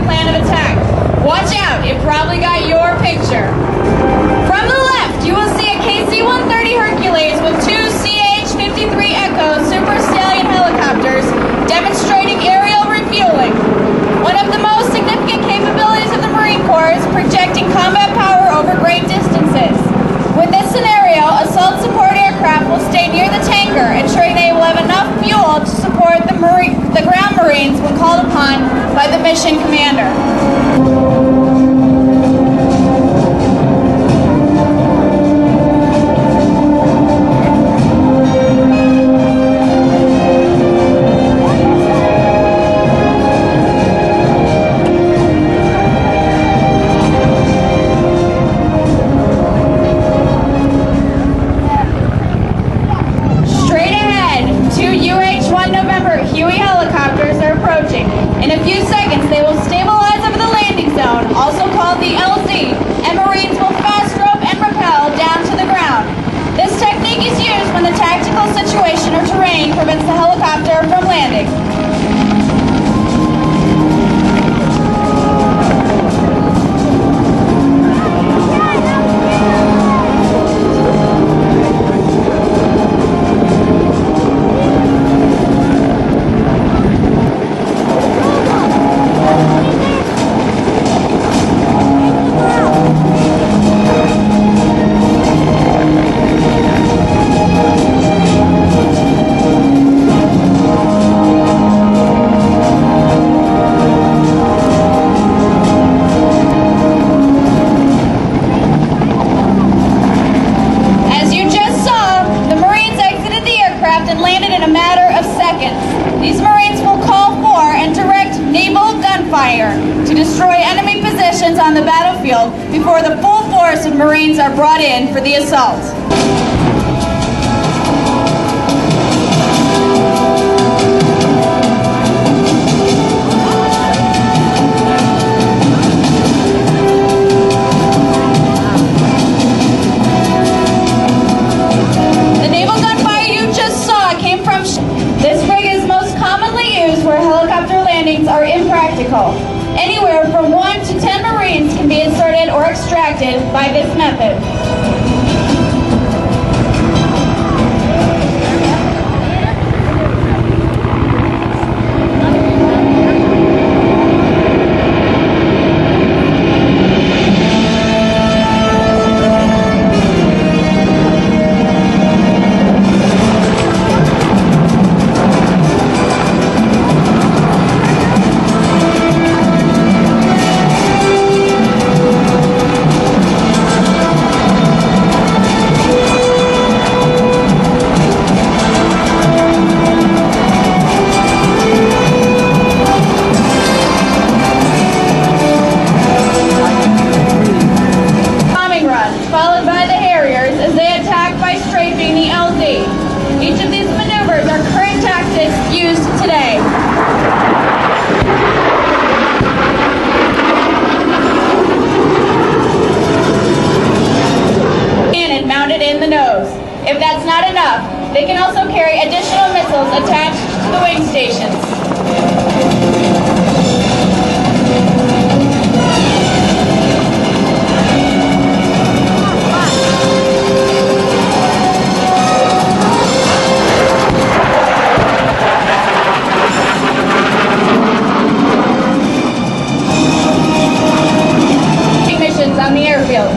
plan of attack. Watch out, it probably got your picture. From the left, you will see a KC-130 Hercules with two CH-53E Super Stallions helicopters demonstrating aerial refueling. One of the most significant capabilities of the Marine Corps is projecting combat power over great distances. With this scenario, assault support aircraft will stay near the tanker, ensuring they will have enough fuel to support the ground Marines when called upon by the mission commander. UH-1 Hueys helicopters are approaching. In a few seconds, they will stabilize over the landing zone, also called the LZ, and Marines will fast rope and rappel down to the ground. This technique is used when the tactical situation or terrain prevents the helicopter from landing. And landed in a matter of seconds. These Marines will call for and direct naval gunfire to destroy enemy positions on the battlefield before the full force of Marines are brought in for the assault. This rig is most commonly used where helicopter landings are impractical. Anywhere from 1 to 10 Marines can be inserted or extracted by this method. Followed by the Harriers as they attack by strafing the LZ. Each of these maneuvers are current tactics used today. Cannon mounted in the nose. If that's not enough, they can also carry additional missiles attached to the wing stations. On the airfield.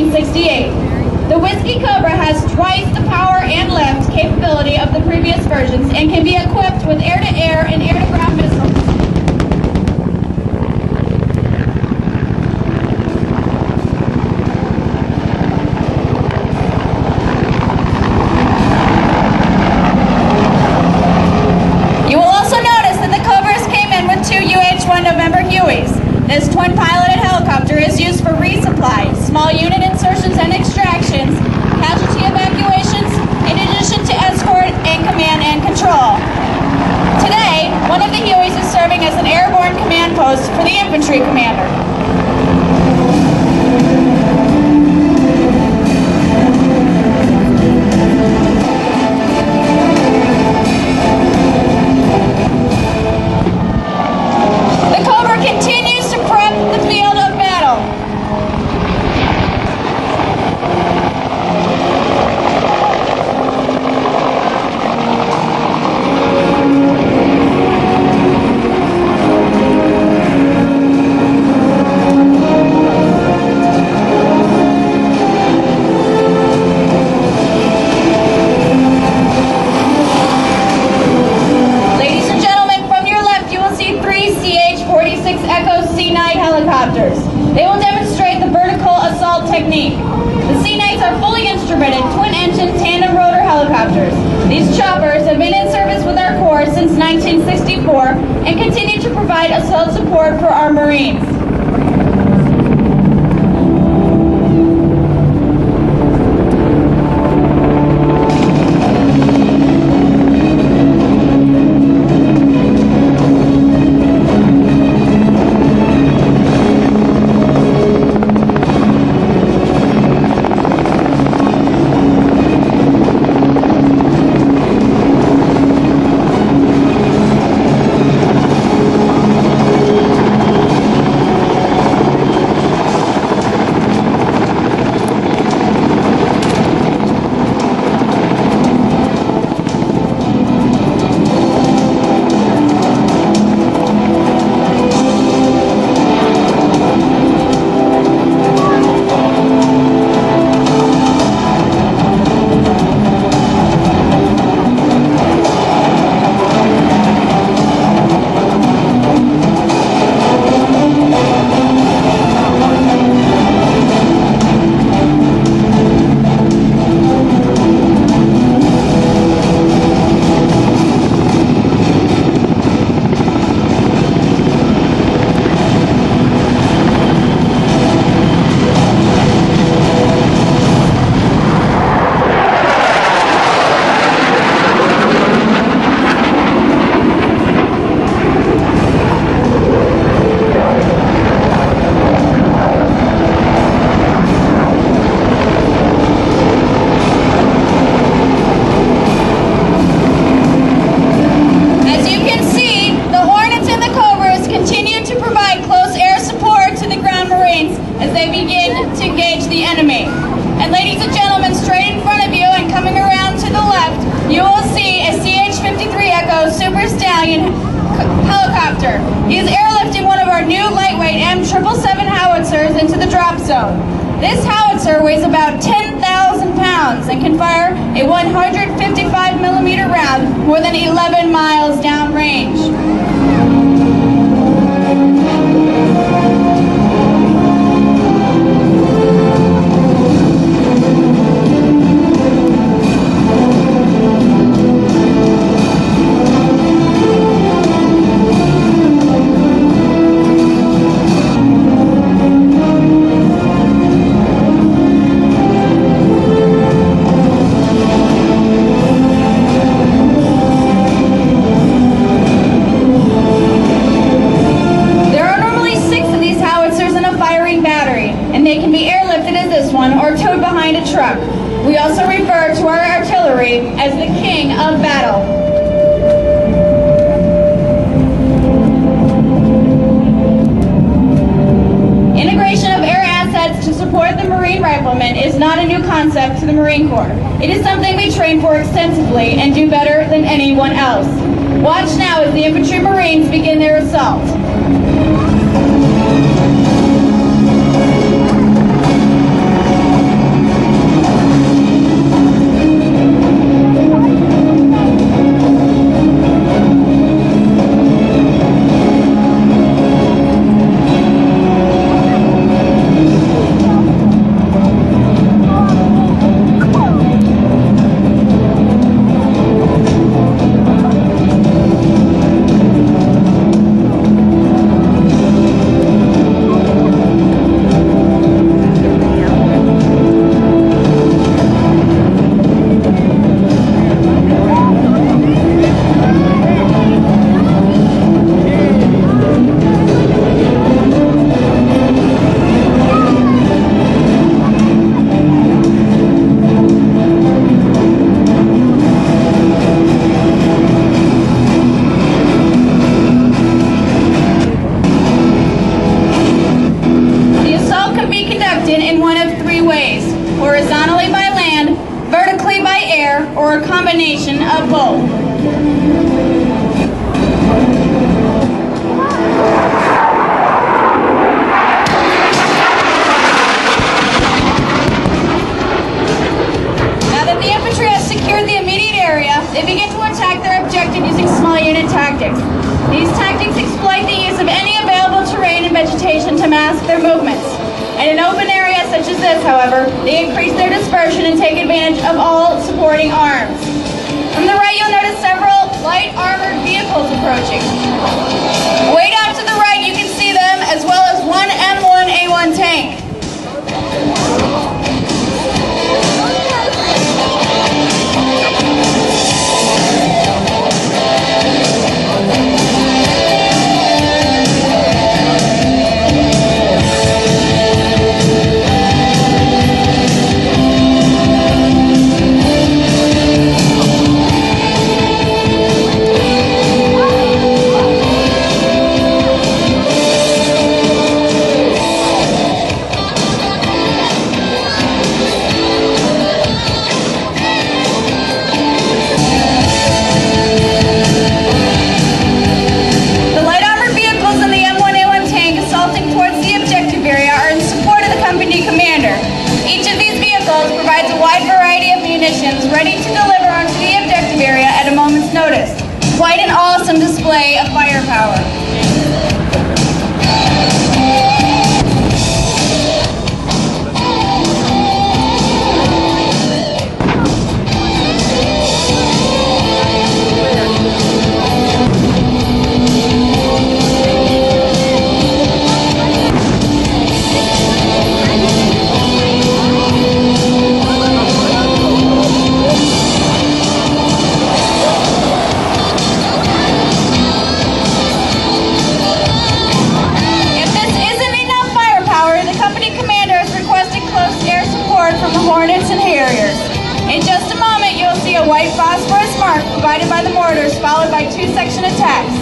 1968. The Whiskey Cobra has twice the power and lift capability of the previous versions and can be equipped with air-to-air and air-to-ground missiles. You will also notice that the Cobras came in with two UH-1 Hueys. This twin-piloted helicopter is used for resupply, small unit insertions and extractions, casualty evacuations, in addition to escort and command and control. Today, one of the Hueys is serving as an airborne command post for the infantry commander. They will demonstrate the vertical assault technique. The C-Knights are fully instrumented, twin-engine, tandem rotor helicopters. These choppers have been in service with our Corps since 1964 and continue to provide assault support for our Marines. As they begin to engage the enemy. And ladies and gentlemen, straight in front of you and coming around to the left, you will see a CH-53E Super Stallion helicopter. He is airlifting one of our new lightweight M777 howitzers into the drop zone. This howitzer weighs about 10,000 pounds and can fire a 155mm round more than 11 miles downrange. They can be airlifted as this one or towed behind a truck. We also refer to our artillery as the king of battle. Integration of air assets to support the Marine Riflemen is not a new concept to the Marine Corps. It is something we train for extensively and do better than anyone else. Watch now as the Infantry Marines begin their assault. or a combination of both. Now that the infantry has secured the immediate area, they begin to attack their objective using small unit tactics. These tactics exploit the use of any available terrain and vegetation to mask their movements. In an open area such as this, however, they increase their dispersion and take advantage of all supporting arms. From the right, you'll notice several light armored vehicles approaching. Way down to the right, you can see them, as well as one M1A1 tank. Ready to deliver onto the objective area at a moment's notice. Quite an awesome display of firepower. From the Hornets and Harriers. In just a moment, you'll see a white phosphorus mark provided by the mortars, followed by two section attacks.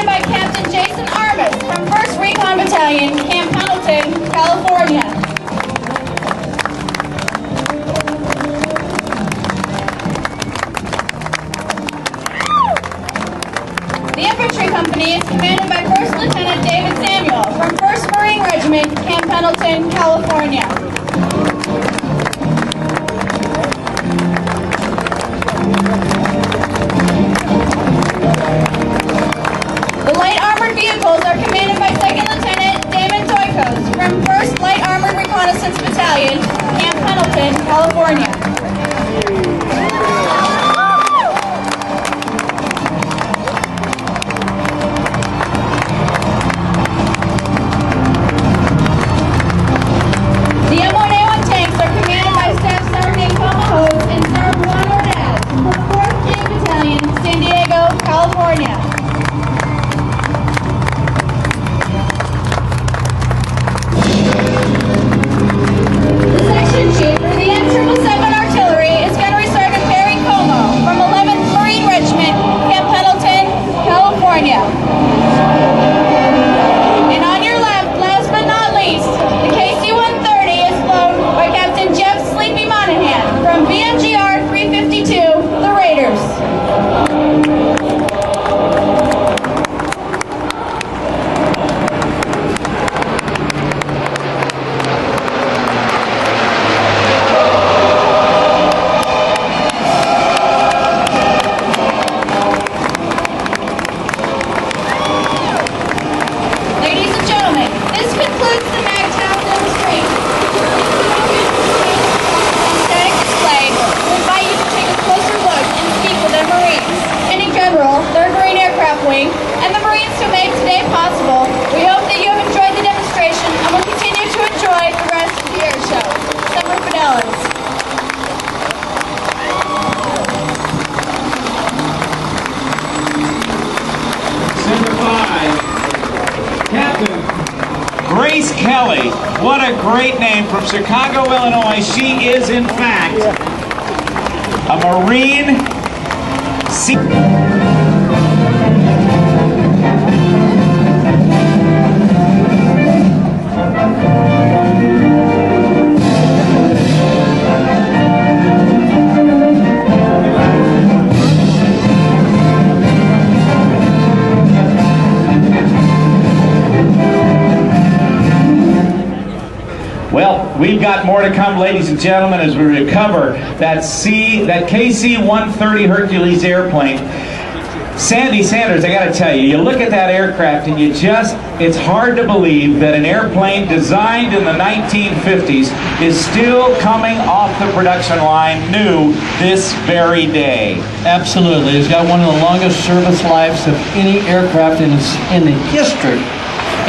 commanded by Captain Jason Armas from 1st Recon Battalion, Camp Pendleton, California. The infantry company is commanded by 1st Lieutenant David Samuel from 1st Marine Regiment, Camp Pendleton, California. The light armored vehicles are commanded by 2nd Lieutenant Damon Doikos from 1st Light Armored Reconnaissance Battalion, Camp Pendleton, California. The M1A1 tanks are commanded by Staff Sergeant Pomahos and Sergeant Juan Ordaz from 4th Tank Battalion, San Diego, California. The section chief for the M777 Artillery is Gunnery Sergeant Barry Como from 11th Marine Regiment, Camp Pendleton, California. And on your left, last but not least, the KC-130 is flown by Captain Jeff Sleepy Monahan from BMGR 352, the Raiders. Ladies and gentlemen, this concludes the MAGTF demonstration. Static display. We invite you to take a closer look and speak with the Marines, and in general, their Marine Aircraft Wing, and the Marines who made today possible. We hope that you have enjoyed the demonstration and will continue to enjoy the rest of the air show. Semper Fidelis. Center 5, Captain Grace Kelly. What a great name, from Chicago, Illinois. She is, in fact, a Marine Sea. Well, we've got more to come, ladies and gentlemen, as we recover that KC-130 Hercules airplane. Sandy Sanders, I got to tell you, you look at that aircraft and it's hard to believe that an airplane designed in the 1950s is still coming off the production line new this very day. Absolutely. It's got one of the longest service lives of any aircraft in the history.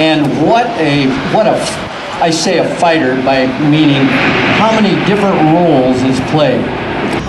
And I say a fighter by meaning how many different roles it's played.